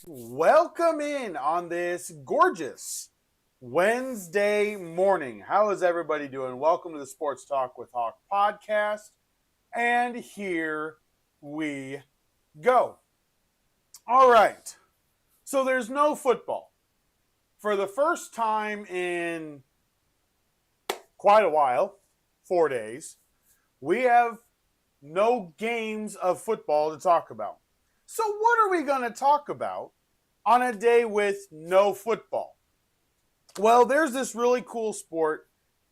Welcome in on this gorgeous Wednesday morning. How is everybody doing? Welcome to the Sports Talk with Hawk podcast. And here we go. All right. So there's no football. For the first time in quite a while, 4 days, we have no games of football to talk about. So what are we going to talk about on a day with no football? Well, there's this really cool sport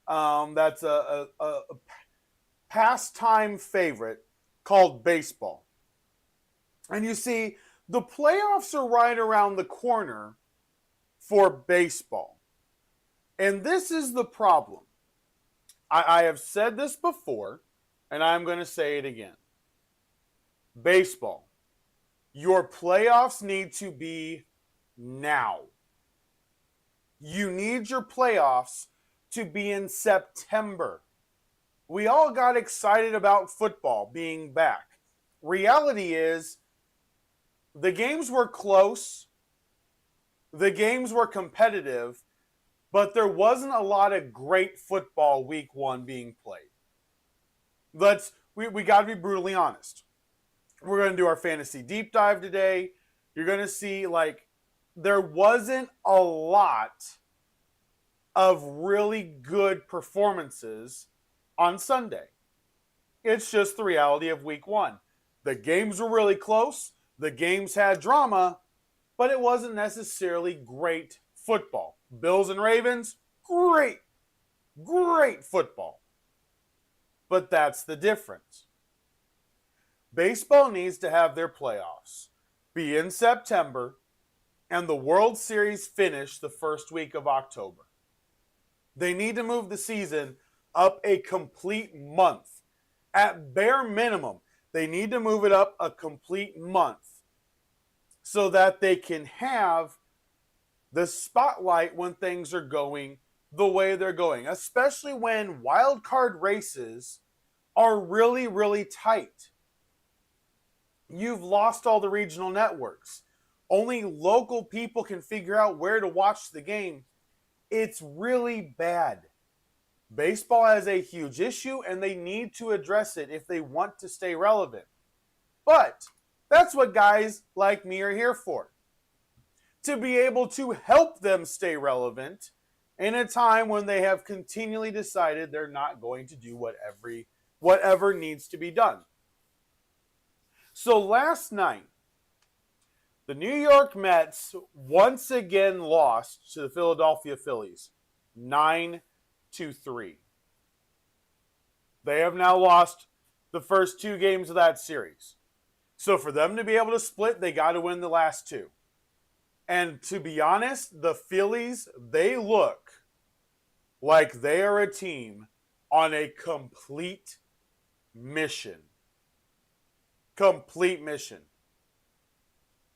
that's a pastime favorite called baseball. And you see, the playoffs are right around the corner for baseball. And this is the problem. I have said this before, and I'm going to say it again. Baseball. Your playoffs need to be now. You need your playoffs to be in September. We all got excited about football being back. Reality is, the games were close. The games were competitive. but there wasn't a lot of great football week one being played. We got to be brutally honest. We're going to do our fantasy deep dive today. You're going to see there wasn't a lot of really good performances on Sunday. It's just the reality of week one. The games were really close. The games had drama, but it wasn't necessarily great football. Bills and Ravens, great football. But that's the difference. Baseball needs to have their playoffs be in September and the World Series finish the first week of October. They need to move the season up a complete month. At bare minimum, they need to move it up a complete month so that they can have the spotlight when things are going the way they're going, especially when wild card races are really, really tight. You've lost all the regional networks. Only local people can figure out where to watch the game. It's really bad. Baseball has a huge issue and they need to address it if they want to stay relevant. But that's what guys like me are here for. To be able to help them stay relevant in a time when they have continually decided they're not going to do whatever needs to be done. So last night, the New York Mets once again lost to the Philadelphia Phillies, 9-3. They have now lost the first two games of that series. So for them to be able to split, they got to win the last two. And to be honest, the Phillies, they look like they are a team on a complete mission. Complete mission.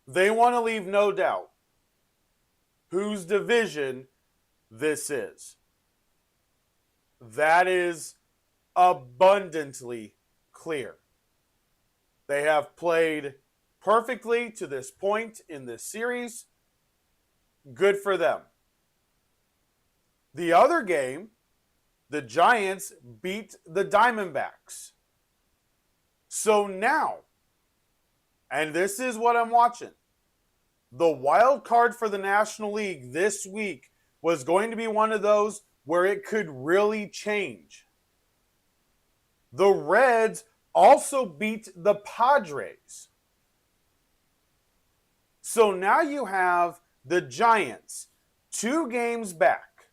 They want to leave no doubt whose division this is. That is abundantly clear. They have played perfectly to this point in this series. Good for them. The other game, the Giants beat the Diamondbacks. So now, and this is what I'm watching, the wild card for the National League this week was going to be one of those where it could really change. The Reds also beat the Padres. So now you have the Giants 2 games back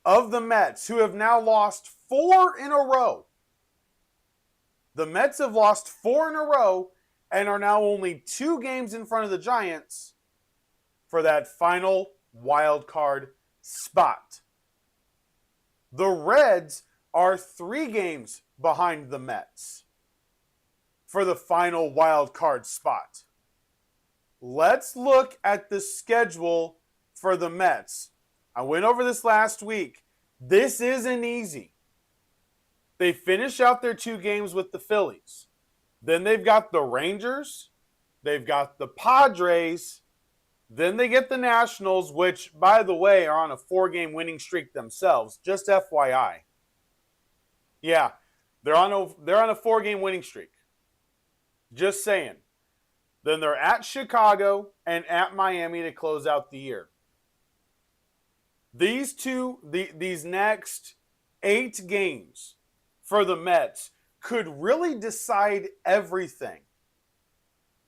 of the Mets, who have now lost 4 in a row. The Mets have lost 4 in a row and are now only 2 games in front of the Giants for that final wild card spot. The Reds are 3 games behind the Mets for the final wild card spot. Let's look at the schedule for the Mets. I went over this last week. This isn't easy. They finish out their 2 games with the Phillies. Then they've got the Rangers. They've got the Padres. Then they get the Nationals, which, by the way, are on a 4-game winning streak themselves. Just FYI. Yeah, they're on a 4-game winning streak. Just saying. Then they're at Chicago and at Miami to close out the year. These next 8 games for the Mets could really decide everything.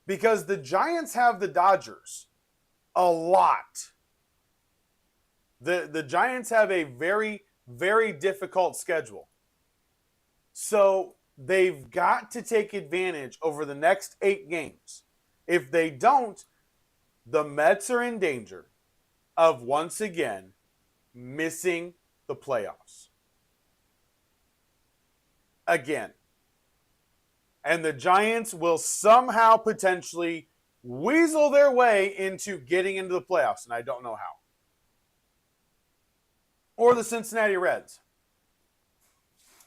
Because the Giants have the Dodgers a lot. The Giants have a very, very difficult schedule. So they've got to take advantage over the next 8 games. If they don't, the Mets are in danger of once again missing the playoffs. Again. And the Giants will somehow potentially weasel their way into getting into the playoffs, and I don't know how. Or the Cincinnati Reds.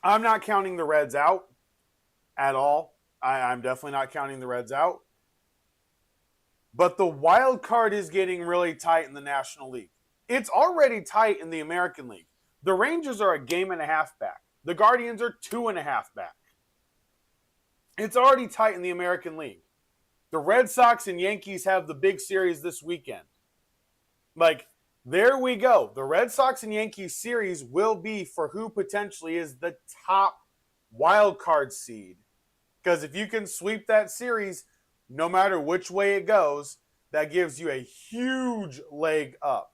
I'm not counting the Reds out at all. I'm definitely not counting the Reds out. But the wild card is getting really tight in the National League. It's already tight in the American League. The Rangers are a game and a half back. The Guardians are 2.5 back. It's already tight in the American League. The Red Sox and Yankees have the big series this weekend. There we go. The Red Sox and Yankees series will be for who potentially is the top wild card seed. Because if you can sweep that series, no matter which way it goes, that gives you a huge leg up.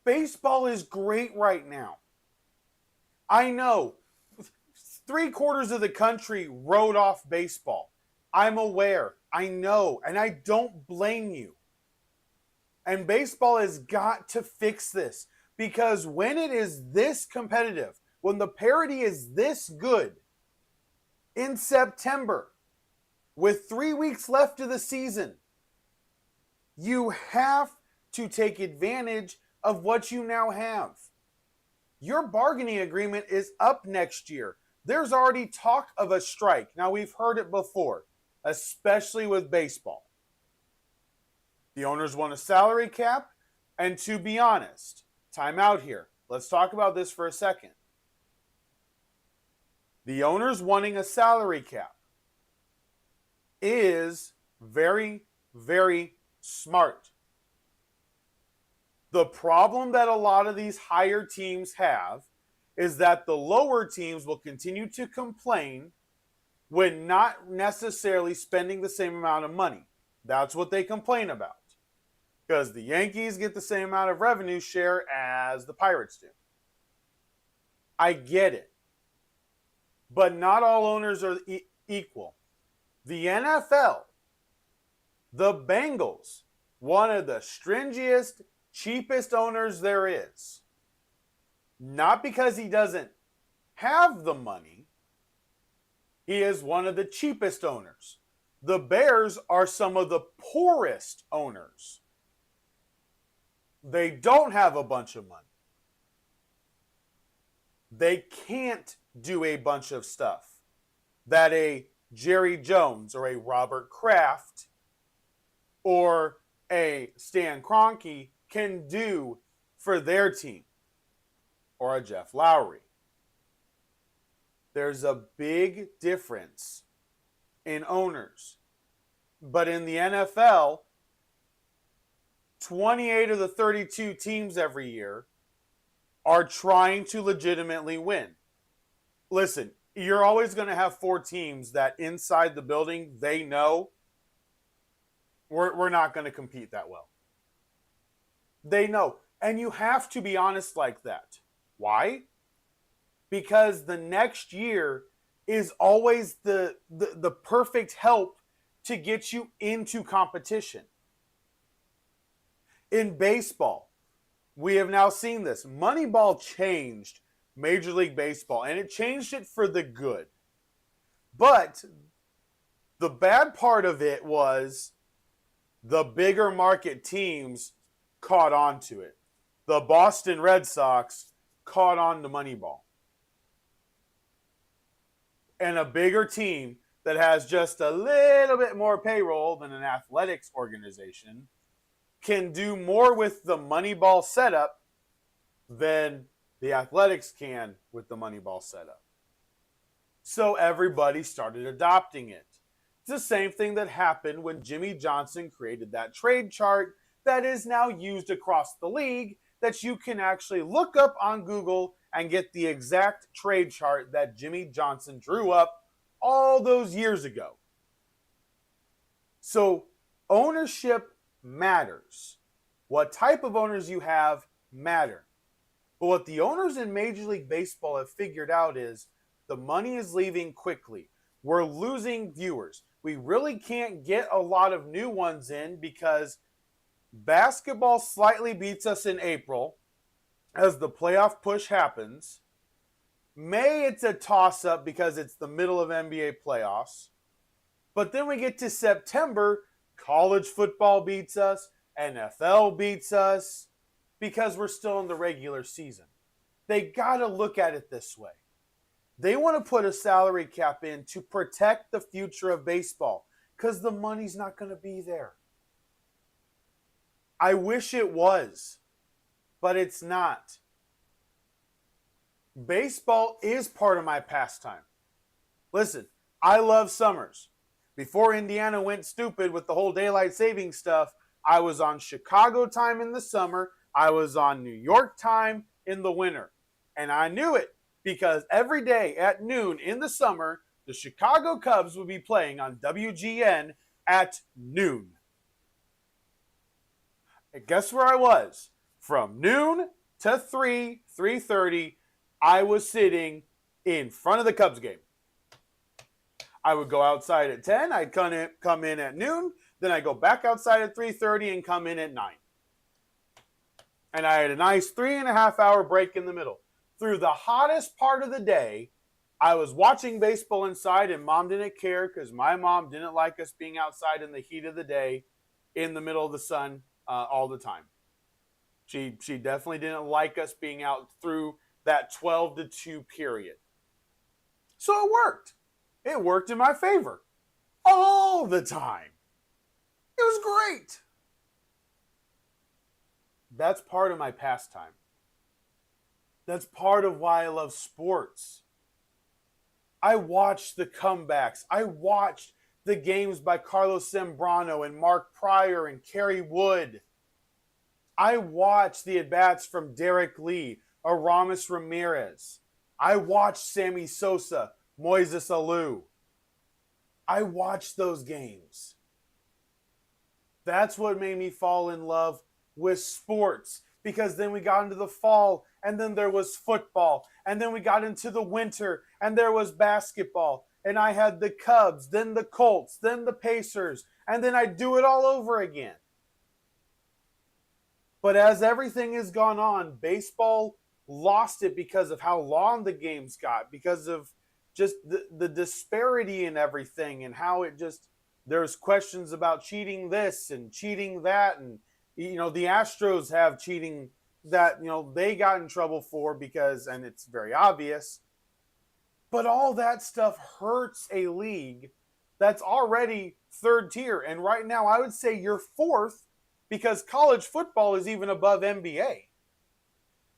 Baseball is great right now. I know 3/4 of the country wrote off baseball. I'm aware. I know. And I don't blame you. And baseball has got to fix this. Because when it is this competitive, when the parity is this good, in September, with 3 weeks left of the season, you have to take advantage of what you now have. Your bargaining agreement is up next year. There's already talk of a strike. Now, we've heard it before, especially with baseball. The owners want a salary cap, and to be honest, time out here. Let's talk about this for a second. The owners wanting a salary cap is very, very smart. The problem that a lot of these higher teams have is that the lower teams will continue to complain when not necessarily spending the same amount of money. That's what they complain about. Because the Yankees get the same amount of revenue share as the Pirates do. I get it. But not all owners are equal. The NFL, the Bengals, one of the stringiest, cheapest owners there is. Not because he doesn't have the money. He is one of the cheapest owners. The Bears are some of the poorest owners. They don't have a bunch of money. They can't do a bunch of stuff that a Jerry Jones or a Robert Kraft or a Stan Kroenke can do for their team, or a Jeff Lowry. There's a big difference in owners. But in the NFL, 28 of the 32 teams every year are trying to legitimately win. Listen, you're always going to have 4 teams that inside the building, they know we're not going to compete that well. They know. And you have to be honest like that. Why? Because the next year is always the perfect help to get you into competition. In baseball, we have now seen this. Moneyball changed Major League Baseball, and it changed it for the good. But the bad part of it was the bigger market teams caught on to it. The Boston Red Sox caught on to Moneyball. And a bigger team that has just a little bit more payroll than an athletics organization can do more with the Moneyball setup than the athletics can with the Moneyball setup. So everybody started adopting it. It's the same thing that happened when Jimmy Johnson created that trade chart that is now used across the league, that you can actually look up on Google and get the exact trade chart that Jimmy Johnson drew up all those years ago. So ownership matters. What type of owners you have matter. But what the owners in Major League Baseball have figured out is the money is leaving quickly. We're losing viewers. We really can't get a lot of new ones in because basketball slightly beats us in April as the playoff push happens. May, it's a toss-up because it's the middle of NBA playoffs. But then we get to September, college football beats us, NFL beats us, because we're still in the regular season. They got to look at it this way. They want to put a salary cap in to protect the future of baseball because the money's not going to be there. I wish it was, but it's not. Baseball is part of my pastime. Listen, I love summers. Before Indiana went stupid with the whole daylight saving stuff, I was on Chicago time in the summer. I was on New York time in the winter. And I knew it because every day at noon in the summer, the Chicago Cubs would be playing on WGN at noon. And guess where I was? From noon to 3:30, I was sitting in front of the Cubs game. I would go outside at 10, I'd come in at noon, then I'd go back outside at 3:30 and come in at 9. And I had a nice 3.5 hour break in the middle. Through the hottest part of the day, I was watching baseball inside, and Mom didn't care because my mom didn't like us being outside in the heat of the day in the middle of the sun all the time. She definitely didn't like us being out through that 12 to 2 period. So it worked. It worked in my favor all the time. It was great. That's part of my pastime. That's part of why I love sports. I watched the comebacks. I watched the games by Carlos Zambrano and Mark Pryor and Kerry Wood. I watched the at-bats from Derek Lee, Aramis Ramirez. I watched Sammy Sosa, Moises Alou. I watched those games. That's what made me fall in love with sports, because then we got into the fall and then there was football, and then we got into the winter and there was basketball, and I had the Cubs, then the Colts, then the Pacers, and then I'd do it all over again. But as everything has gone on, baseball lost it because of how long the games got, because of just the disparity in everything, and how it just, there's questions about cheating this and cheating that, and the Astros have cheating that they got in trouble for because, and it's very obvious, but all that stuff hurts a league that's already third tier. And right now I would say you're fourth, because college football is even above NBA.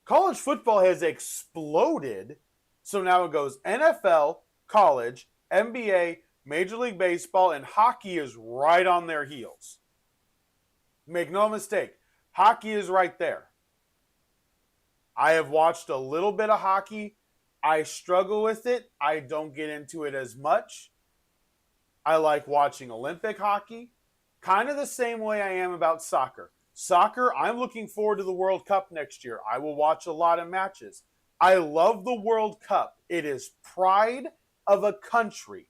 College football has exploded. So now it goes NFL, college, NBA, Major League Baseball, and hockey is right on their heels. Make no mistake, hockey is right there. I have watched a little bit of hockey. I struggle with it. I don't get into it as much. I like watching Olympic hockey. Kind of the same way I am about soccer. Soccer, I'm looking forward to the World Cup next year. I will watch a lot of matches. I love the World Cup. It is pride of a country.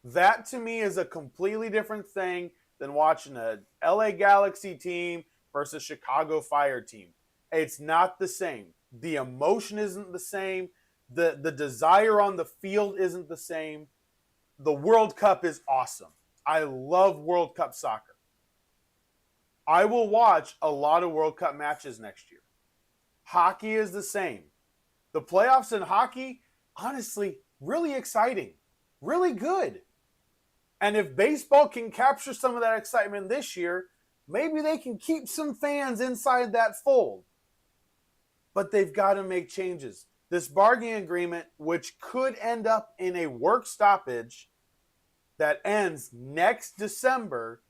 That to me is a completely different thing than watching a LA Galaxy team versus Chicago Fire team. It's not the same. The emotion isn't the same. The desire on the field isn't the same. The World Cup is awesome. I love World Cup soccer. I will watch a lot of World Cup matches next year. Hockey is the same. The playoffs in hockey, honestly, really exciting. Really good. And if baseball can capture some of that excitement this year, maybe they can keep some fans inside that fold. But they've got to make changes. This bargaining agreement, which could end up in a work stoppage that ends next December,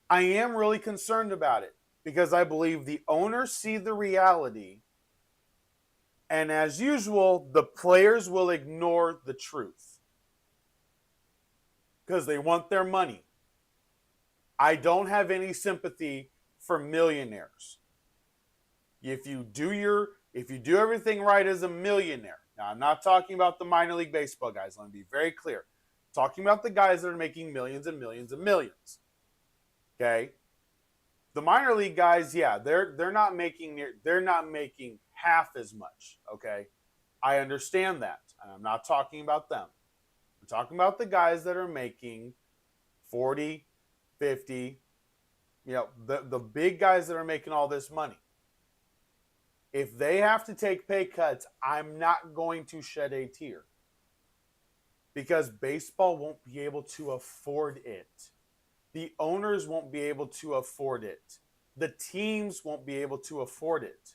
I am really concerned about it, because I believe the owners see the reality, and as usual, the players will ignore the truth because they want their money. I don't have any sympathy for millionaires. If you do everything right as a millionaire, now I'm not talking about the minor league baseball guys, let me be very clear. I'm talking about the guys that are making millions and millions and millions. Okay? The minor league guys, yeah, they're not making half as much, okay? I understand that. I'm not talking about them. I'm talking about the guys that are making 40, 50, the big guys that are making all this money. If they have to take pay cuts, I'm not going to shed a tear, because baseball won't be able to afford it. the owners won't be able to afford it. The teams won't be able to afford it.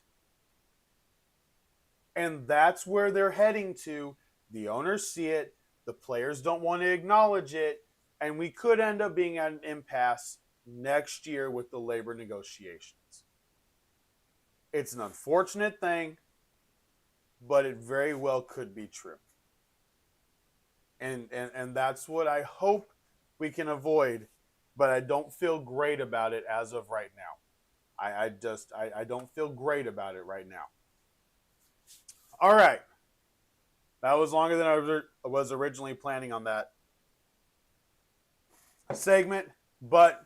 And that's where they're heading to. The owners see it, the players don't want to acknowledge it, and we could end up being at an impasse next year with the labor negotiations. It's an unfortunate thing, but it very well could be true. And that's what I hope we can avoid, but I don't feel great about it as of right now. I don't feel great about it right now. All right. That was longer than I was originally planning on that segment, but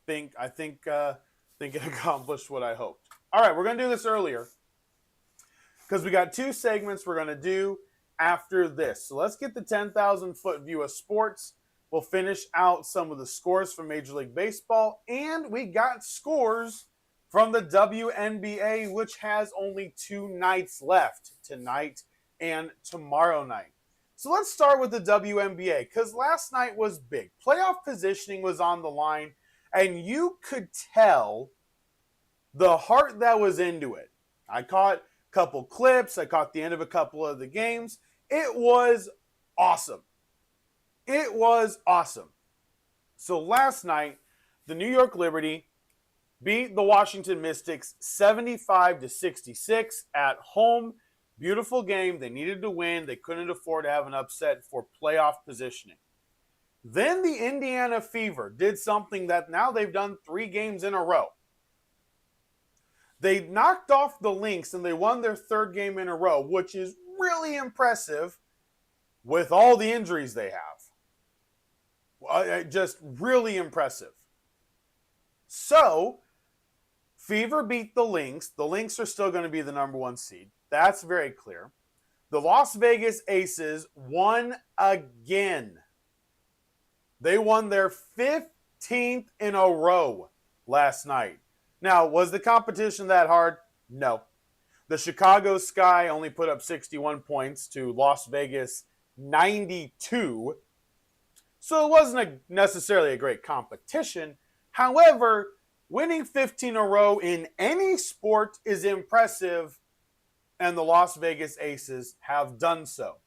I think it accomplished what I hoped. All right, we're going to do this earlier because we got two segments we're going to do after this. So let's get the 10,000-foot view of sports. We'll finish out some of the scores from Major League Baseball, and we got scores from the WNBA, which has only 2 nights left, tonight and tomorrow night. So let's start with the WNBA, because last night was big. Playoff positioning was on the line, and you could tell the heart that was into it. I caught a couple clips. I caught the end of a couple of the games. It was awesome. It was awesome. So last night, the New York Liberty beat the Washington Mystics 75-66 at home. Beautiful game. They needed to win. They couldn't afford to have an upset for playoff positioning. Then the Indiana Fever did something that now they've done 3 games in a row. They knocked off the Lynx and they won their 3rd game in a row, which is really impressive with all the injuries they have. Just really impressive. So, Fever beat the Lynx. The Lynx are still going to be the number 1 seed. That's very clear. The Las Vegas Aces won again. They won their 15th in a row last night. Now, was the competition that hard? No. The Chicago Sky only put up 61 points to Las Vegas 92. So it wasn't necessarily a great competition. However, winning 15 in a row in any sport is impressive, and the Las Vegas Aces have done so.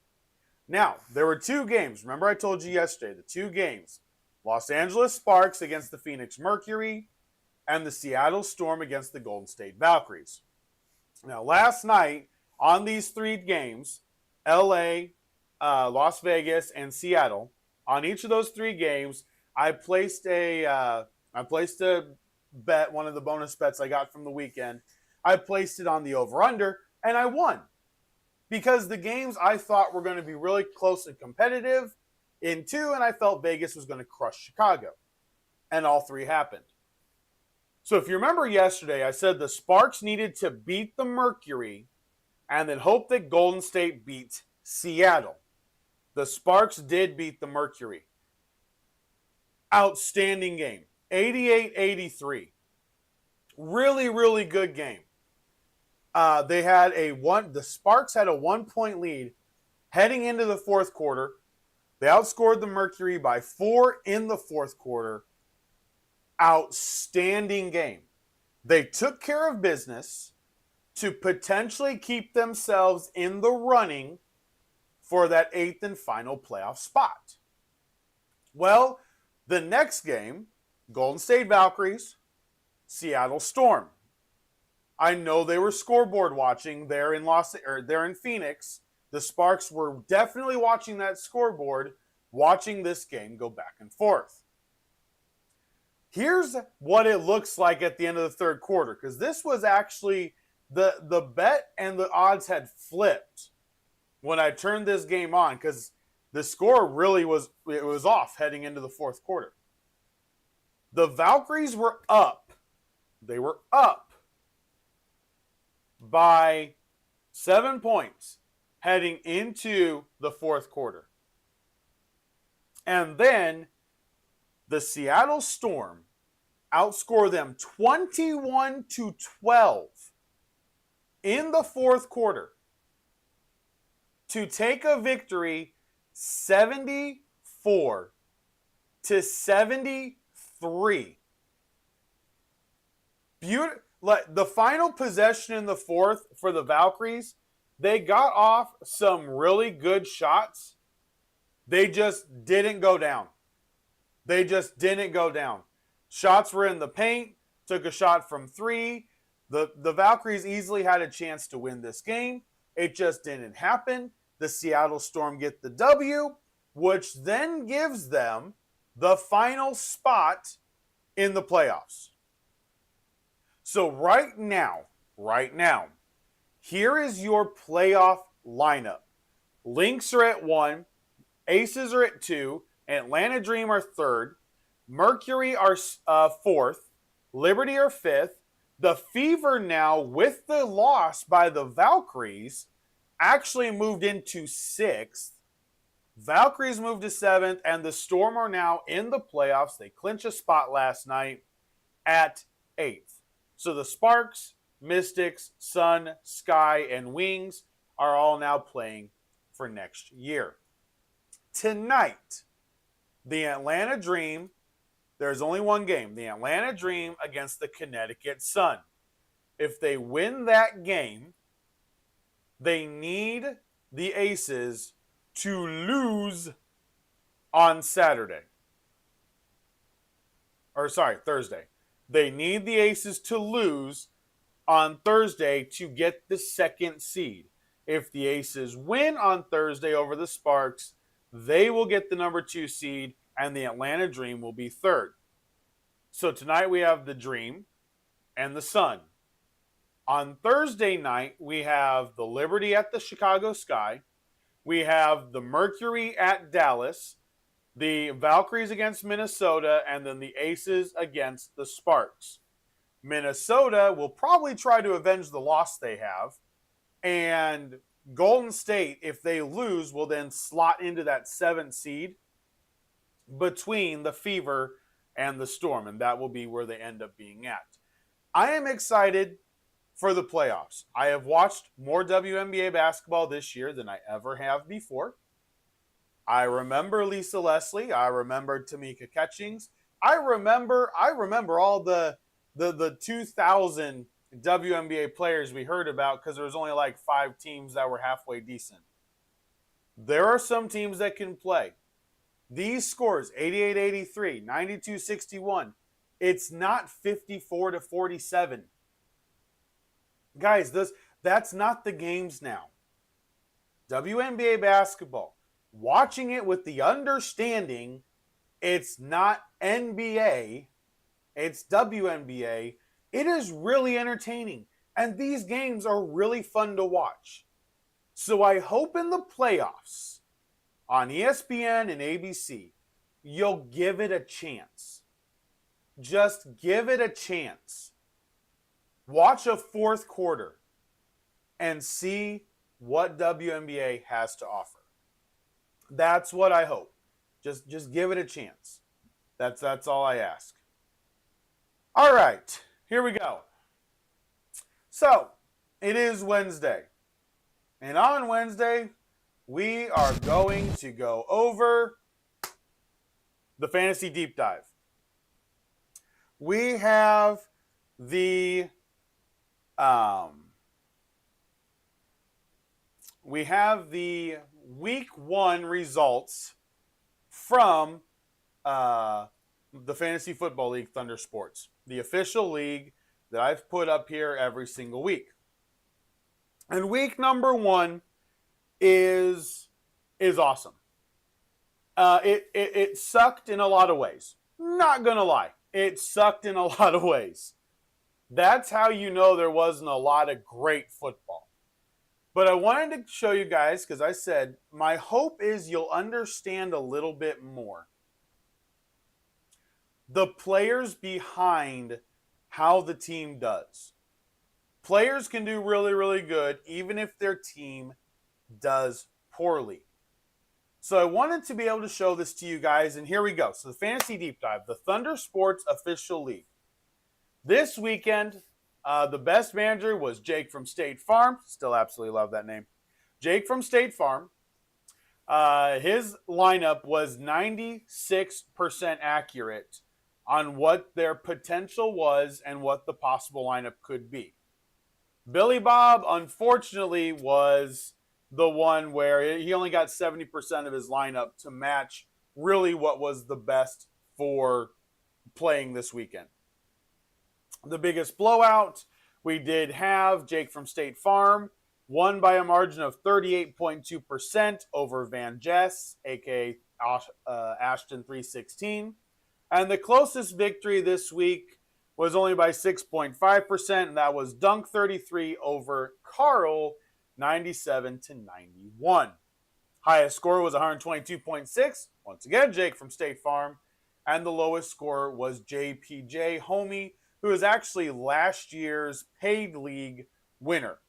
Now, there were 2 games. Remember I told you yesterday, the 2 games. Los Angeles Sparks against the Phoenix Mercury and the Seattle Storm against the Golden State Valkyries. Now, last night on these 3 games, LA, Las Vegas, and Seattle, on each of those 3 games, I placed a bet, one of the bonus bets I got from the weekend. I placed it on the over-under, and I won. Because the games I thought were going to be really close and competitive in 2, and I felt Vegas was going to crush Chicago. And all 3 happened. So if you remember yesterday, I said the Sparks needed to beat the Mercury and then hope that Golden State beat Seattle. The Sparks did beat the Mercury. Outstanding game. 88-83. Really, really good game. The Sparks had a 1-point lead heading into the 4th quarter. They outscored the Mercury by 4 in the 4th quarter. Outstanding game. They took care of business to potentially keep themselves in the running for that 8th and final playoff spot. Well, the next game, Golden State Valkyries, Seattle Storm. I know they were scoreboard watching there in Phoenix. The Sparks were definitely watching that scoreboard, watching this game go back and forth. Here's what it looks like at the end of the 3rd quarter, because this was actually the bet and the odds had flipped when I turned this game on, because the score really was off heading into the 4th quarter. The Valkyries were up. They were up by 7 points heading into the 4th quarter. And then the Seattle Storm outscored them 21-12 in the 4th quarter to take a victory 74-69 to 73. The final possession in the fourth for the Valkyries, they got off some really good shots. They just didn't go down. Shots were in the paint, took a shot from three. The Valkyries easily had a chance to win this game. It just didn't happen. The Seattle Storm get the W, which then gives them the final spot in the playoffs. So right now, here is your playoff lineup. Lynx are at 1, Aces are at 2, Atlanta Dream are 3rd, Mercury are 4th, Liberty are 5th. The Fever now, with the loss by the Valkyries, actually moved into 6th. Valkyries moved to 7th, and the Storm are now in the playoffs. They clinched a spot last night at 8th. So the Sparks, Mystics, Sun, Sky, and Wings are all now playing for next year. Tonight, the Atlanta Dream, there's only one game, the Atlanta Dream against the Connecticut Sun. If they win that game, they need the Aces to lose on Thursday. They need the Aces to lose on Thursday to get the 2nd seed. If the Aces win on Thursday over the Sparks, they will get the number 2 seed, and the Atlanta Dream will be 3rd. So tonight we have the Dream and the Sun. On Thursday night, we have the Liberty at the Chicago Sky. We have the Mercury at Dallas, the Valkyries against Minnesota, and then the Aces against the Sparks. Minnesota will probably try to avenge the loss they have, and Golden State, if they lose, will then slot into that 7th seed between the Fever and the Storm, and that will be where they end up being at. I am excited for the playoffs. I have watched more WNBA basketball this year than I ever have before. I remember Lisa Leslie. I remember Tamika Catchings. I remember all the 2000 WNBA players we heard about, because there was only like 5 teams that were halfway decent. There are some teams that can play. These scores, 88-83, 92-61, it's not 54-47. Guys, that's not the games now. WNBA basketball, watching it with the understanding it's not NBA, it's WNBA, it is really entertaining. And these games are really fun to watch. So I hope in the playoffs on ESPN and ABC, you'll give it a chance. Just give it a chance. Watch a fourth quarter and see what WNBA has to offer. That's what I hope. Just give it a chance. That's all I ask. All right, here we go. So, it is Wednesday. And on Wednesday, we are going to go over the Fantasy Deep Dive. We have the week 1 results from the Fantasy Football League Thunder Sports, the official league that I've put up here every single week. And week number 1 is awesome. It sucked in a lot of ways. Not gonna lie, it sucked in a lot of ways. That's how you know there wasn't a lot of great football. But I wanted to show you guys, because I said my hope is you'll understand a little bit more the players behind how the team does. Players can do really, really good even if their team does poorly. So I wanted to be able to show this to you guys, and here we go. So the Fantasy Deep Dive, the Thunder Sports Official League. This weekend, the best manager was Jake from State Farm. Still absolutely love that name. Jake from State Farm. His lineup was 96% accurate on what their potential was and what the possible lineup could be. Billy Bob, unfortunately, was the one where he only got 70% of his lineup to match really what was the best for playing this weekend. The biggest blowout, we did have Jake from State Farm won by a margin of 38.2% over Van Jess, aka Ashton 316. And the closest victory this week was only by 6.5%, and that was Dunk 33 over Carl 97 to 91. Highest score was 122.6. Once again, Jake from State Farm. And the lowest score was JPJ Homie, who is actually last year's paid league winner.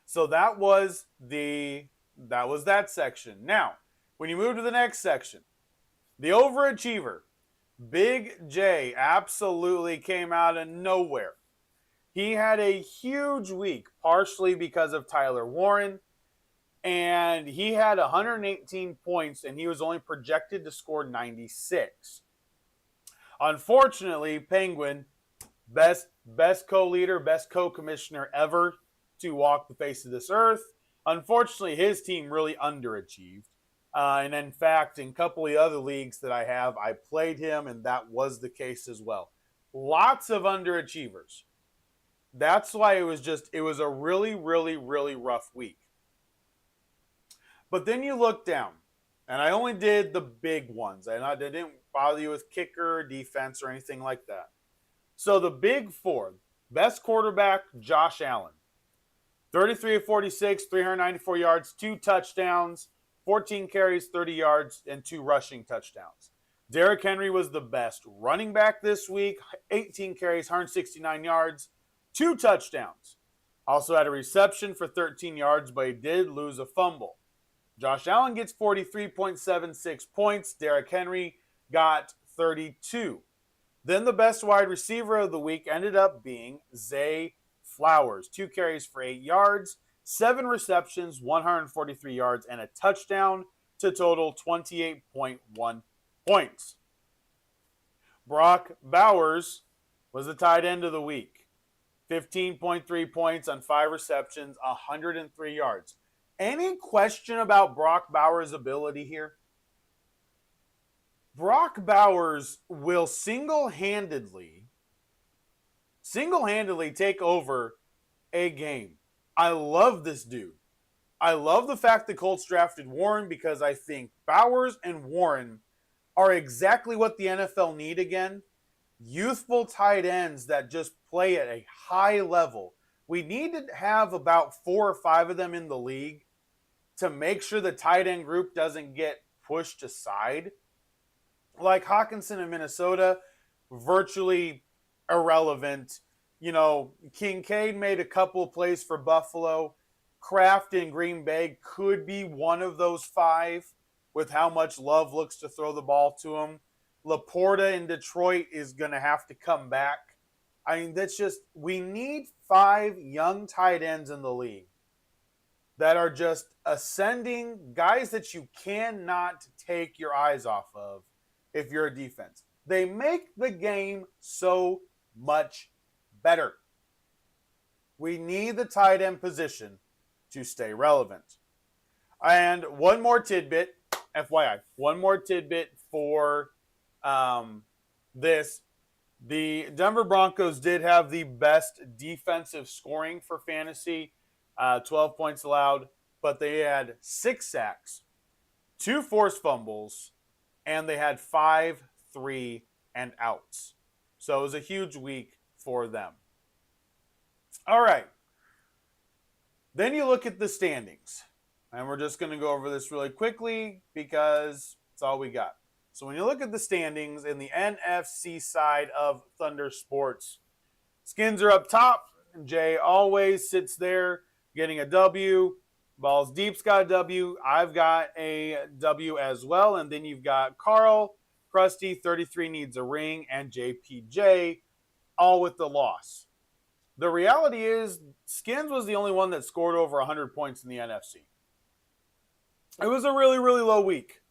So that was that section. Now, when you move to the next section, the overachiever, Big J, absolutely came out of nowhere. He had a huge week, partially because of Tyler Warren, and he had 118 points, and he was only projected to score 96. Unfortunately, Penguin, best co-leader, best co-commissioner ever to walk the face of this earth. Unfortunately, his team really underachieved. And in fact, in a couple of other leagues that I have, I played him, and that was the case as well. Lots of underachievers. That's why it was a really, really, really rough week. But then you look down, and I only did the big ones. And I didn't bother you with kicker, defense, or anything like that. So the big four, best quarterback, Josh Allen. 33 of 46, 394 yards, 2 touchdowns, 14 carries, 30 yards, and 2 rushing touchdowns. Derrick Henry was the best running back this week, 18 carries, 169 yards, 2 touchdowns. Also had a reception for 13 yards, but he did lose a fumble. Josh Allen gets 43.76 points. Derrick Henry got 32. Then the best wide receiver of the week ended up being Zay Flowers. 2 carries for 8 yards, 7 receptions, 143 yards, and a touchdown to total 28.1 points. Brock Bowers was the tight end of the week. 15.3 points on 5 receptions, 103 yards. Any question about Brock Bowers' ability here? Brock Bowers will single-handedly take over a game. I love this dude. I love the fact the Colts drafted Warren because I think Bowers and Warren are exactly what the NFL need again. Youthful tight ends that just play at a high level. We need to have about 4 or 5 of them in the league to make sure the tight end group doesn't get pushed aside. Like Hawkinson in Minnesota, virtually irrelevant. You know, Kincaid made a couple of plays for Buffalo. Kraft in Green Bay could be one of those 5 with how much Love looks to throw the ball to him. Laporta in Detroit is going to have to come back. I mean, that's just, we need 5 young tight ends in the league that are just ascending, guys that you cannot take your eyes off of if you're a defense. They make the game so much better. We need the tight end position to stay relevant. And one more tidbit, FYI, one more tidbit for this. The Denver Broncos did have the best defensive scoring for fantasy, 12 points allowed, but they had 6 sacks, 2 forced fumbles, and they had 5 3 and outs. So it was a huge week for them. All right. Then you look at the standings. And we're just going to go over this really quickly because it's all we got. So when you look at the standings in the NFC side of Thunder Sports, Skins are up top. Jay always sits there getting a W. Balls Deep's got a W. I've got a W as well. And then you've got Carl, Krusty, 33 needs a ring, and JPJ, all with the loss. The reality is, Skins was the only one that scored over 100 points in the NFC. It was a really, really low week.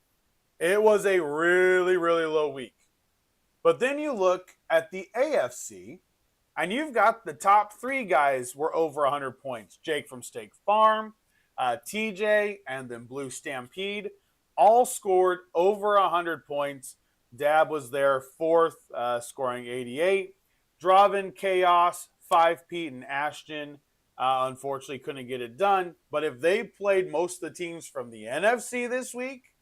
It was a really, really low week. But then you look at the AFC, and you've got the top three guys were over 100 points. Jake from State Farm, TJ, and then Blue Stampede all scored over 100 points. Dab was there fourth, scoring 88. Draven, Chaos, 5 Pete, and Ashton unfortunately couldn't get it done. But if they played most of the teams from the NFC this week,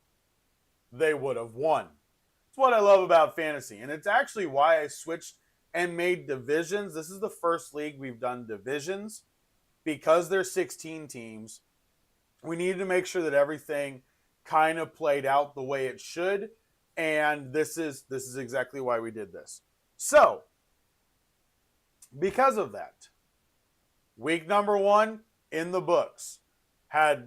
they would have won. It's what I love about fantasy. And it's actually why I switched and made divisions. This is the first league we've done divisions. Because there's 16 teams, we needed to make sure that everything kind of played out the way it should. And this is exactly why we did this. So, because of that, week number 1 in the books. I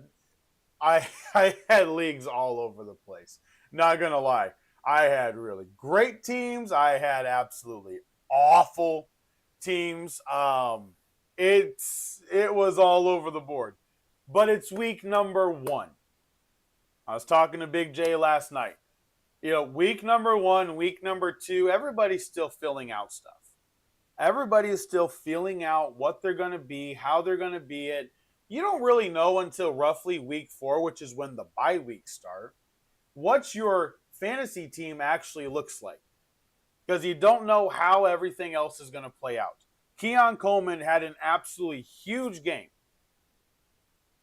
had leagues all over the place. Not going to lie. I had really great teams. I had absolutely awful teams. It was all over the board. But it's week number 1. I was talking to Big J last night. Week number 1, week number 2, everybody's still filling out stuff. Everybody is still feeling out what they're going to be, how they're going to be it. You don't really know until roughly week 4, which is when the bye weeks start, what your fantasy team actually looks like. Because you don't know how everything else is going to play out. Keon Coleman had an absolutely huge game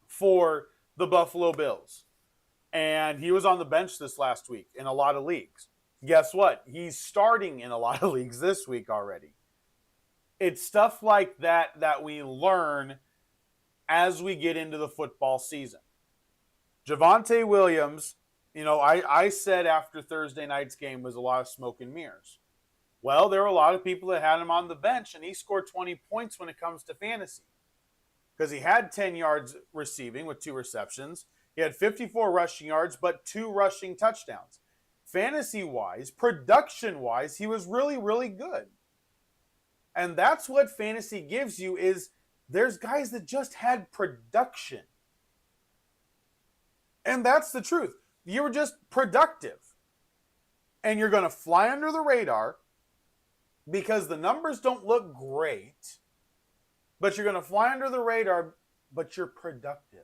for the Buffalo Bills. And he was on the bench this last week in a lot of leagues. Guess what? He's starting in a lot of leagues this week already. It's stuff like that we learn as we get into the football season. Javonte Williams, I said after Thursday night's game was a lot of smoke and mirrors. Well, there were a lot of people that had him on the bench, and he scored 20 points when it comes to fantasy. Because he had 10 yards receiving with 2 receptions. He had 54 rushing yards, but 2 rushing touchdowns. Fantasy-wise, production-wise, he was really, really good. And that's what fantasy gives you is there's guys that just had production. And that's the truth. You were just productive. And you're going to fly under the radar because the numbers don't look great, but you're going to fly under the radar, but you're productive.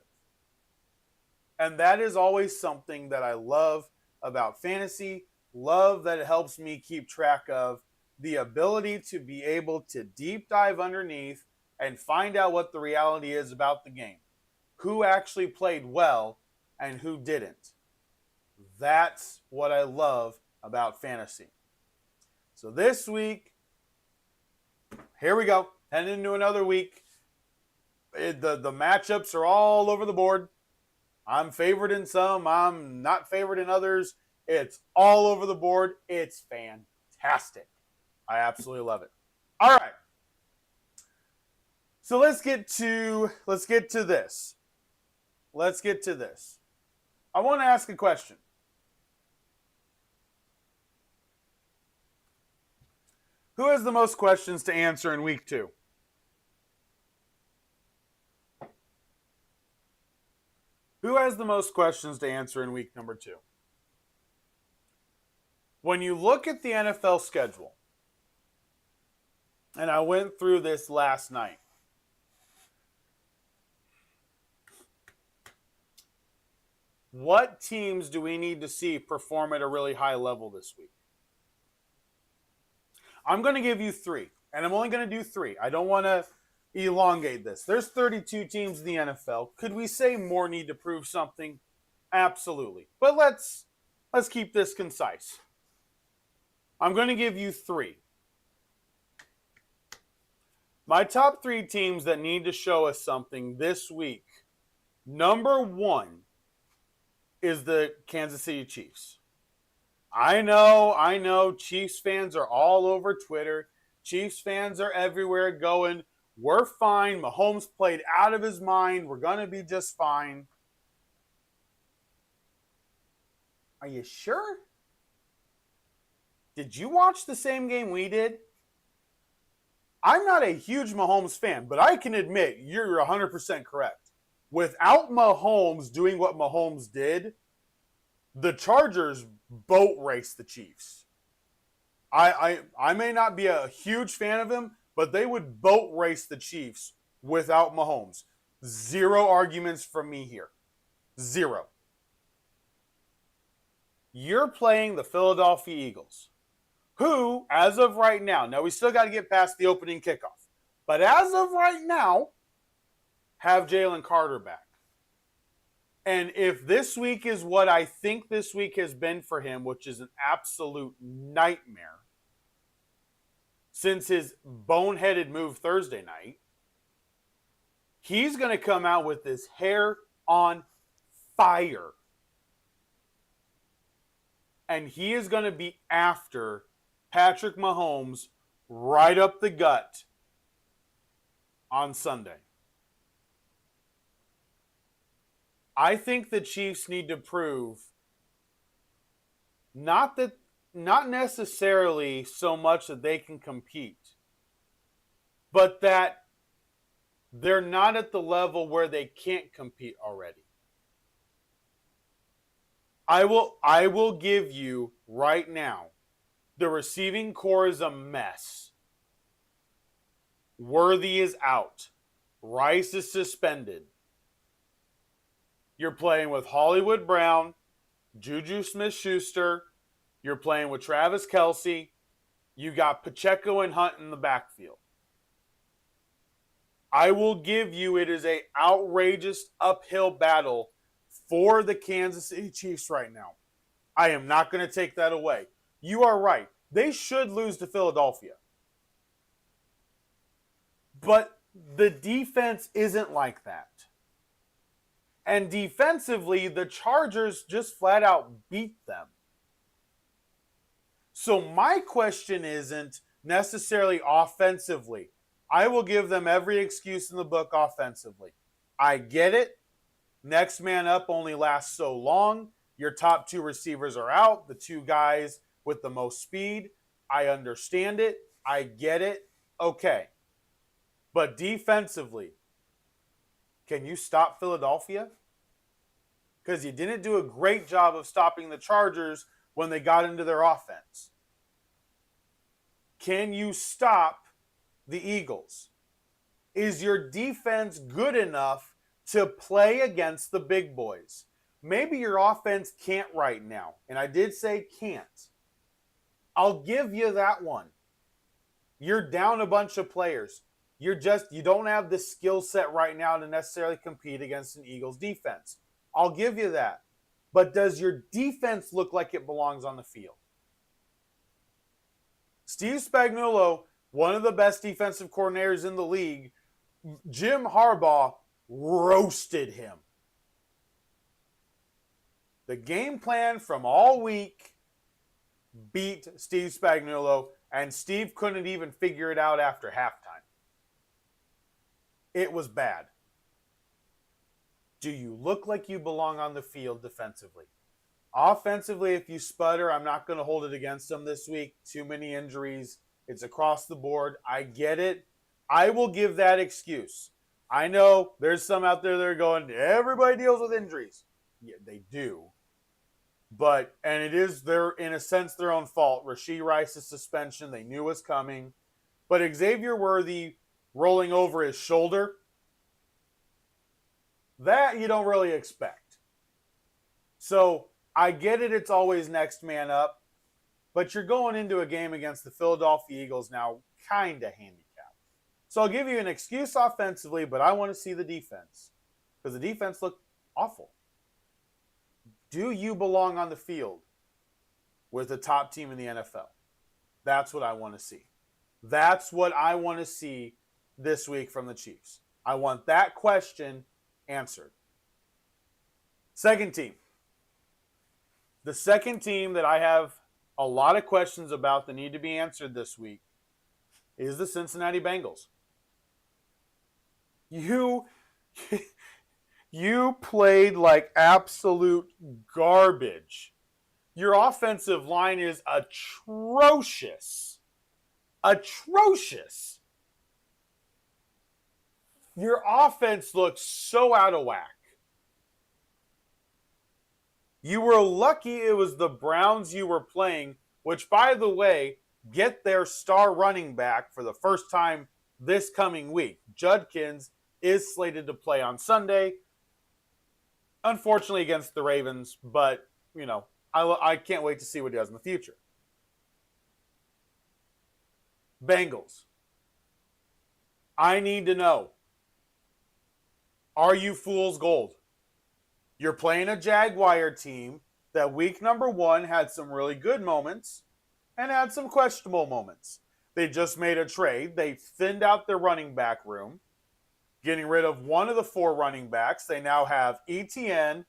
And that is always something that I love about fantasy. Love that it helps me keep track of the ability to be able to deep dive underneath and find out what the reality is about the game. Who actually played well and who didn't. That's what I love about fantasy. So this week, here we go. Heading into another week. The matchups are all over the board. I'm favored in some. I'm not favored in others. It's all over the board. It's fantastic. I absolutely love it. All right. So let's get to this. I want to ask a question. Who has the most questions to answer in week 2? Who has the most questions to answer in week number 2? When you look at the NFL schedule, and I went through this last night, what teams do we need to see perform at a really high level this week? I'm going to give you 3, and I'm only going to do 3. I don't want to elongate this. There's 32 teams in the NFL. Could we say more need to prove something? Absolutely. But let's keep this concise. I'm going to give you 3. My top 3 teams that need to show us something this week. Number 1 is the Kansas City Chiefs. I know Chiefs fans are all over Twitter. Chiefs fans are everywhere going, we're fine. Mahomes played out of his mind. We're going to be just fine. Are you sure? Did you watch the same game we did? I'm not a huge Mahomes fan, but I can admit you're 100% correct. Without Mahomes doing what Mahomes did, the Chargers boat race the Chiefs. I may not be a huge fan of him, but they would boat race the Chiefs without Mahomes. Zero arguments from me here. Zero. You're playing the Philadelphia Eagles, who, as of right now we still got to get past the opening kickoff, but as of right now, have Jalen Carter back. And if this week is what I think this week has been for him, which is an absolute nightmare, since his boneheaded move Thursday night, he's going to come out with his hair on fire. And he is going to be after Patrick Mahomes right up the gut on Sunday. I think the Chiefs need to prove not necessarily so much that they can compete, but that they're not at the level where they can't compete already. I will give you right now, the receiving core is a mess. Worthy is out. Rice is suspended. You're playing with Hollywood Brown, Juju Smith-Schuster. You're playing with Travis Kelce. You got Pacheco and Hunt in the backfield. I will give you it is an outrageous uphill battle for the Kansas City Chiefs right now. I am not going to take that away. You are right. They should lose to Philadelphia. But the defense isn't like that. And defensively, the Chargers just flat out beat them. So my question isn't necessarily offensively. I will give them every excuse in the book offensively. I get it. Next man up only lasts so long. Your top two receivers are out, the two guys with the most speed. I understand it. I get it. Okay. But defensively, can you stop Philadelphia? Because you didn't do a great job of stopping the Chargers when they got into their offense. Can you stop the Eagles? Is your defense good enough to play against the big boys? Maybe your offense can't right now. And I did say can't. I'll give you that one. You're down a bunch of players. You don't have the skill set right now to necessarily compete against an Eagles defense. I'll give you that. But does your defense look like it belongs on the field? Steve Spagnuolo, one of the best defensive coordinators in the league, Jim Harbaugh roasted him. The game plan from all week beat Steve Spagnuolo, and Steve couldn't even figure it out after halftime. It was bad. Do you look like you belong on the field defensively? Offensively, if you sputter, I'm not going to hold it against them this week. Too many injuries. It's across the board. I get it. I will give that excuse. I know there's some out there that are going, everybody deals with injuries. Yeah, they do. But, and it is in a sense their own fault. Rashee Rice's suspension, they knew was coming. But Xavier Worthy rolling over his shoulder, that you don't really expect. So, I get it, it's always next man up. But you're going into a game against the Philadelphia Eagles now kind of handicapped. So I'll give you an excuse offensively, but I want to see the defense. Because the defense looked awful. Do you belong on the field with the top team in the NFL? That's what I want to see. That's what I want to see this week from the Chiefs. I want that question answered. Second team. The second team that I have a lot of questions about that need to be answered this week is the Cincinnati Bengals. You played like absolute garbage. Your offensive line is atrocious. Atrocious. Your offense looks so out of whack. You were lucky it was the Browns you were playing, which, by the way, get their star running back for the first time this coming week. Judkins is slated to play on Sunday, unfortunately against the Ravens, but, I can't wait to see what he does in the future. Bengals. I need to know, are you fool's gold? You're playing a Jaguar team that week number 1 had some really good moments and had some questionable moments. They just made a trade. They thinned out their running back room, getting rid of one of the 4 running backs. They now have Etienne,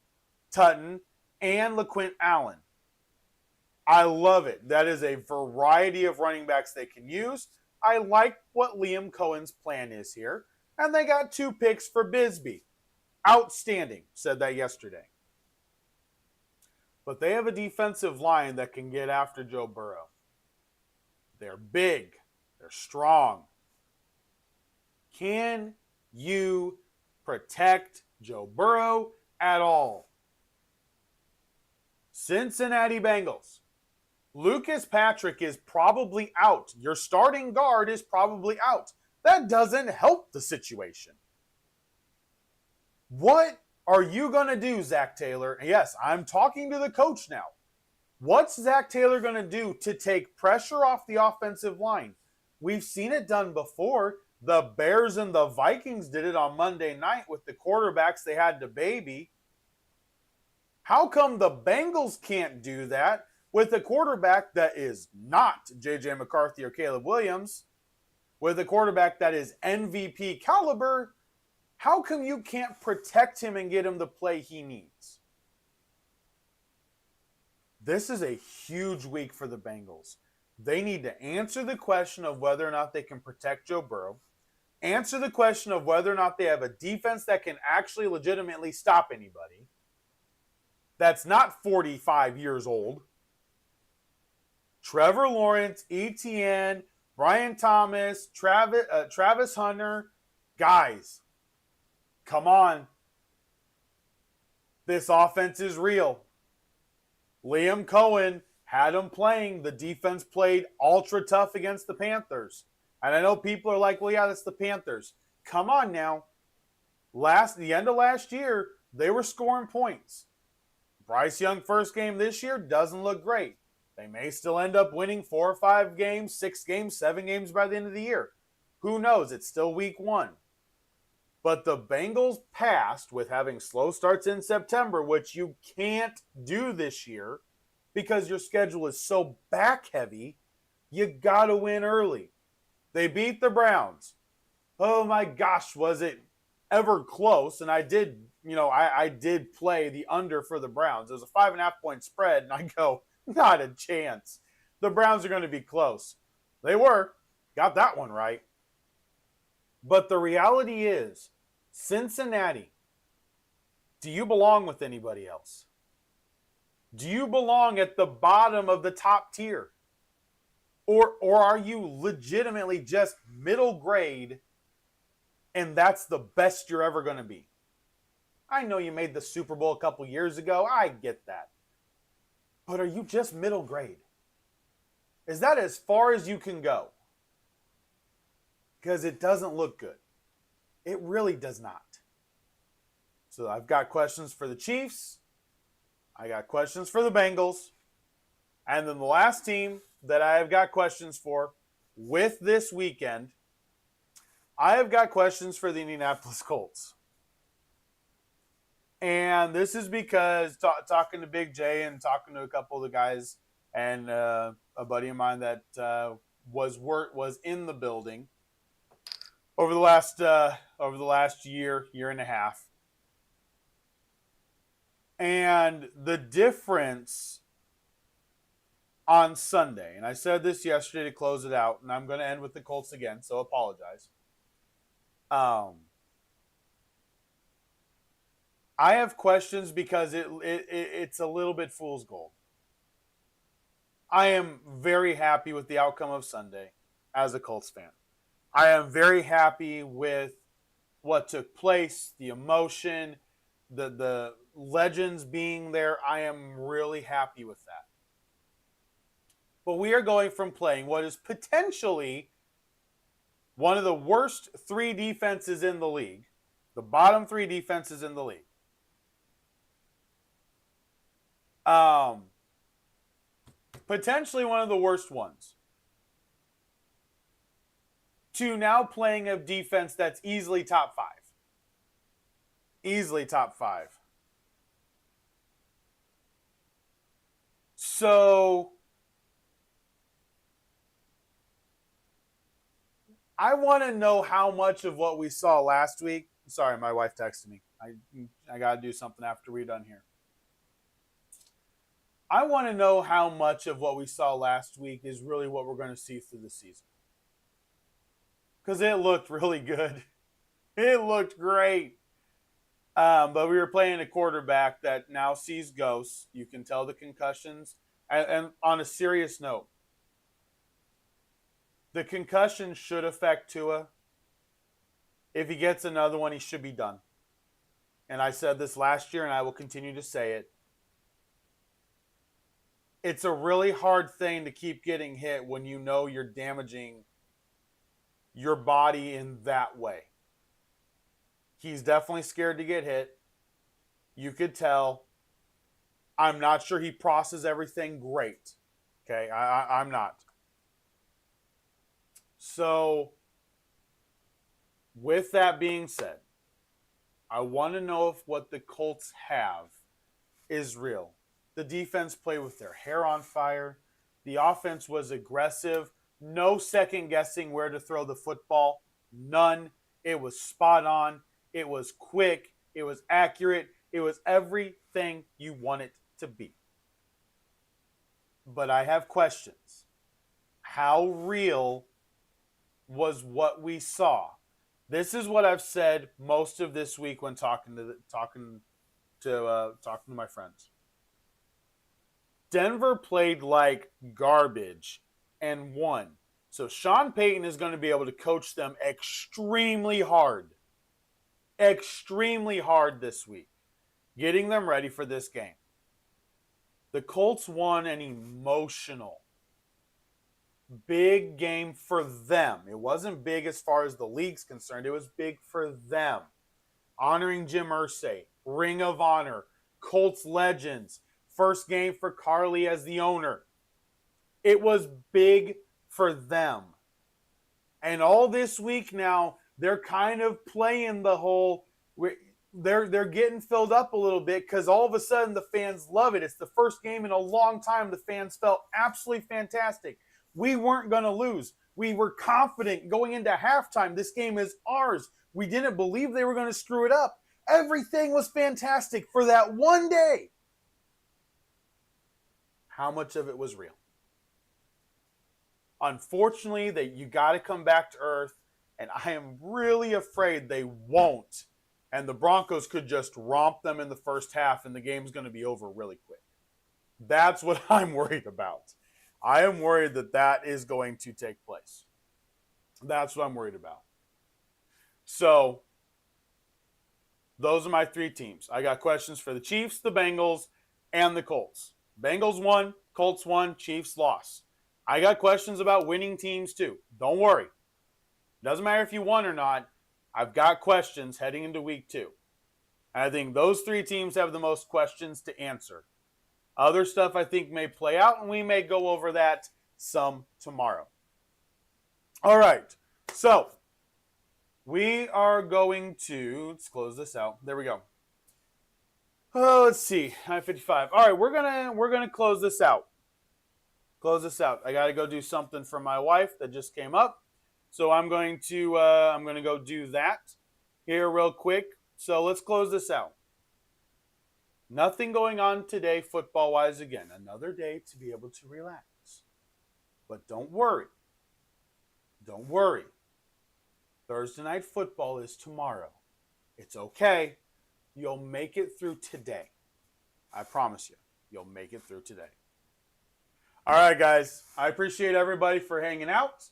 Tutton, and LaQuint Allen. I love it. That is a variety of running backs they can use. I like what Liam Cohen's plan is here. And they got 2 picks for Bisbee. Outstanding, said that yesterday. But they have a defensive line that can get after Joe Burrow. They're big. They're strong. Can you protect Joe Burrow at all? Cincinnati Bengals. Lucas Patrick is probably out. Your starting guard is probably out. That doesn't help the situation. What are you going to do, Zach Taylor? Yes, I'm talking to the coach now. What's Zach Taylor going to do to take pressure off the offensive line? We've seen it done before. The Bears and the Vikings did it on Monday night with the quarterbacks they had to baby. How come the Bengals can't do that with a quarterback that is not J.J. McCarthy or Caleb Williams, with a quarterback that is MVP caliber? How come you can't protect him and get him the play he needs? This is a huge week for the Bengals. They need to answer the question of whether or not they can protect Joe Burrow, answer the question of whether or not they have a defense that can actually legitimately stop anybody that's not 45 years old. Trevor Lawrence, Etienne, Brian Thomas, Travis Hunter, guys, come on. This offense is real. Liam Cohen had them playing. The defense played ultra tough against the Panthers. And I know people are like, well, yeah, that's the Panthers. Come on now. The end of last year, they were scoring points. Bryce Young first game this year doesn't look great. They may still end up winning 4 or 5 games, 6 games, 7 games by the end of the year. Who knows? It's still week 1. But the Bengals passed with having slow starts in September, which you can't do this year because your schedule is so back heavy. You got to win early. They beat the Browns. Oh my gosh, was it ever close? And I did play the under for the Browns. It was a 5.5 point spread, and I go, not a chance. The Browns are going to be close. They were. Got that one right. But the reality is, Cincinnati, do you belong with anybody else? Do you belong at the bottom of the top tier? Or are you legitimately just middle grade and that's the best you're ever going to be? I know you made the Super Bowl a couple years ago. I get that. But are you just middle grade? Is that as far as you can go? Because it doesn't look good. It really does not. So I've got questions for the Chiefs. I got questions for the Bengals. And then the last team that I have got questions for with this weekend, I have got questions for the Indianapolis Colts. And this is because talking to Big J and talking to a couple of the guys and a buddy of mine that was in the building over the last year and a half. And the difference on Sunday, and I said this yesterday to close it out, and I'm going to end with the Colts again, so apologize. I have questions because it's a little bit fool's gold. I am very happy with the outcome of Sunday as a Colts fan. I am very happy with what took place, the emotion, the legends being there. I am really happy with that. But we are going from playing what is potentially one of the worst three defenses in the league, the bottom three defenses in the league. Potentially one of the worst ones, to now playing a defense that's easily top five. Easily top five. So I want to know how much of what we saw last week. Sorry, my wife texted me. I got to do something after we're done here. I want to know how much of what we saw last week is really what we're going to see through the season. Because it looked really good. It looked great. But we were playing a quarterback that now sees ghosts. You can tell the concussions. And on a serious note, the concussion should affect Tua. If he gets another one, he should be done. And I said this last year, and I will continue to say it. It's a really hard thing to keep getting hit when you know you're damaging your body in that way. He's definitely scared to get hit. You could tell. I'm not sure he processes everything great. Okay, I'm not. So, with that being said, I want to know if what the Colts have is real. The defense played with their hair on fire. The offense was aggressive. No second guessing where to throw the football. None. It was spot on. It was quick. It was accurate. It was everything you want it to be. But I have questions. How real was what we saw? This is what I've said most of this week when talking to my friends. Denver played like garbage and won. So Sean Payton is going to be able to coach them extremely hard this week, getting them ready for this game. The Colts won an emotional, big game for them. It wasn't big as far as the league's concerned. It was big for them. Honoring Jim Irsay, Ring of Honor, Colts legends, first game for Carly as the owner. It was big for them. And all this week now, they're kind of playing the whole, they're getting filled up a little bit because all of a sudden the fans love it. It's the first game in a long time the fans felt absolutely fantastic. We weren't going to lose. We were confident going into halftime. This game is ours. We didn't believe they were going to screw it up. Everything was fantastic for that one day. How much of it was real? Unfortunately, that you got to come back to earth, and I am really afraid they won't. And the Broncos could just romp them in the first half, and the game's going to be over really quick. That's what I'm worried about. I am worried that is going to take place. That's what I'm worried about. So, those are my three teams. I got questions for the Chiefs, the Bengals, and the Colts. Bengals won, Colts won, Chiefs lost. I got questions about winning teams too. Don't worry. Doesn't matter if you won or not. I've got questions heading into week 2. And I think those three teams have the most questions to answer. Other stuff I think may play out, and we may go over that some tomorrow. All right. So, we are going to, let's close this out. There we go. Oh, let's see. 9:55. All right, we're gonna close this out. I got to go do something for my wife that just came up. So I'm going to go do that here real quick. So let's close this out. Nothing going on today football-wise again. Another day to be able to relax. But don't worry. Don't worry. Thursday night football is tomorrow. It's okay. You'll make it through today. I promise you. You'll make it through today. All right, guys. I appreciate everybody for hanging out.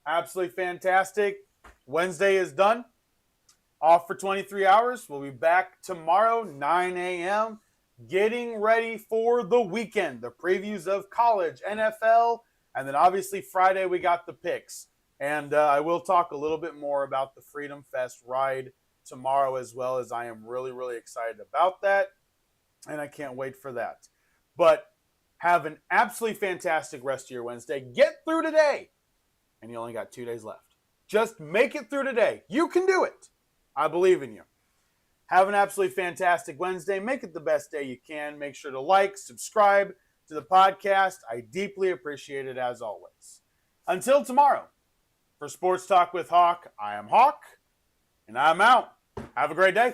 Absolutely fantastic. Wednesday is done. off for 23 hours. We'll be back tomorrow, 9 a.m., getting ready for the weekend. The previews of college, NFL, and then obviously Friday we got the picks. And I will talk a little bit more about the Freedom Fest ride tomorrow as well, as I am really, really excited about that. And I can't wait for that. But have an absolutely fantastic rest of your Wednesday. Get through today. And you only got 2 days left. Just make it through today. You can do it. I believe in you. Have an absolutely fantastic Wednesday. Make it the best day you can. Make sure to like, subscribe to the podcast. I deeply appreciate it as always. Until tomorrow, for Sports Talk with Hawk, I am Hawk, and I'm out. Have a great day.